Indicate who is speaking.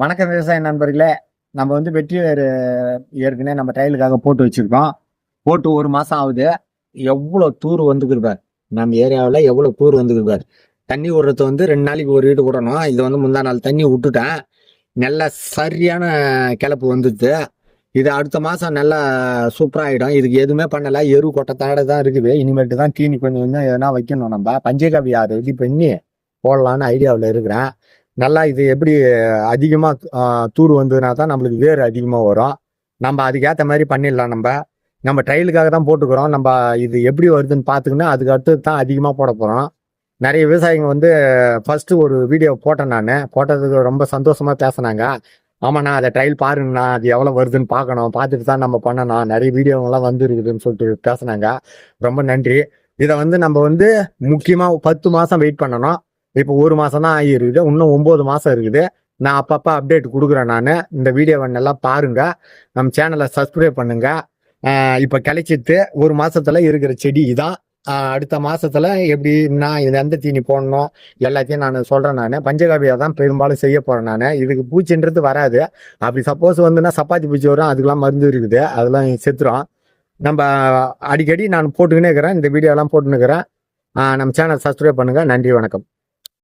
Speaker 1: வணக்கம் விவசாய நண்பர்களே. நம்ம வெற்றி வேறு ஏற்கனவே நம்ம ட்ரையலுக்காக போட்டு வச்சிருக்கோம். போட்டு ஒரு மாசம் ஆகுது. எவ்வளோ தூர் வந்துருப்பார் நம்ம ஏரியாவில், எவ்வளோ தூர் வந்துருப்பார். தண்ணி விடுறது 2 நாளைக்கு ஒரு வீடு விடணும். இது முந்தா நாள் தண்ணி விட்டுட்டேன். நல்லா சரியான கிளப்பு வந்துடுது. இது அடுத்த மாசம் நல்லா சூப்பராகிடும். இதுக்கு எதுவுமே பண்ணலை, எரு கொட்டத்தாட தான் இருக்குது. இனிமேட்டு தான் தீனி கொஞ்சம் கொஞ்சம் எதனா வைக்கணும். நம்ம பஞ்சகாவி ரெடி பண்ணி போடலான்னு ஐடியாவில் இருக்கிறேன். நல்லா இது எப்படி அதிகமாக தூர் வந்ததுனா தான் நம்மளுக்கு வேர் அதிகமாக வரும். நம்ம அதுக்கேற்ற மாதிரி பண்ணிடலாம். நம்ம ட்ரையலுக்காக தான் போட்டுக்கிறோம். நம்ம இது எப்படி வருதுன்னு பார்த்துக்கினா அதுக்கு அடுத்து தான் அதிகமாக போட போகிறோம். நிறைய விவசாயிங்க ஃபர்ஸ்ட் ஒரு வீடியோ போட்டேன். நான் போட்டதுக்கு ரொம்ப சந்தோஷமாக பேசினாங்க. ஆமாண்ணா, அதை ட்ரையல் பாருங்கண்ணா, அது எவ்வளோ வருதுன்னு பார்க்கணும், பார்த்துட்டு தான் நம்ம பண்ணணும், நிறைய வீடியோங்கெல்லாம் வந்துருக்குதுன்னு சொல்லிட்டு பேசினாங்க. ரொம்ப நன்றி. இதை நம்ம முக்கியமாக 10 மாதம் வெயிட் பண்ணணும். இப்போ ஒரு மாதம் தான் ஆகிருக்குது. இன்னும் 9 மாதம் இருக்குது. நான் அப்பப்போ அப்டேட் கொடுக்குறேன். நான் இந்த வீடியோவை நல்லா பாருங்க. நம்ம சேனலை சப்ஸ்கிரைப் பண்ணுங்க. இப்போ கிளைச்சிட்டு ஒரு மாசத்துல இருக்கிற செடி இதான். அடுத்த மாசத்துல எப்படி நான் எந்த தீனி போடணும் எல்லாத்தையும் நான் சொல்றேன். நான் பஞ்சகாவியா தான் பெரும்பாலும் செய்ய போறேன். நான் இதுக்கு பூச்சின்றது வராது. அப்படி சப்போஸ் சப்பாத்தி பூச்சி வரும், அதுக்கெல்லாம் மருந்து இருக்குது, அதெல்லாம் செத்துரும். நம்ம அடிக்கடி நான் போட்டுக்கினே இருக்கிறேன். இந்த வீடியோலாம் போட்டுன்னு இருக்கிறேன். நம்ம சேனல் சப்ஸ்கிரைப் பண்ணுங்க. நன்றி, வணக்கம்.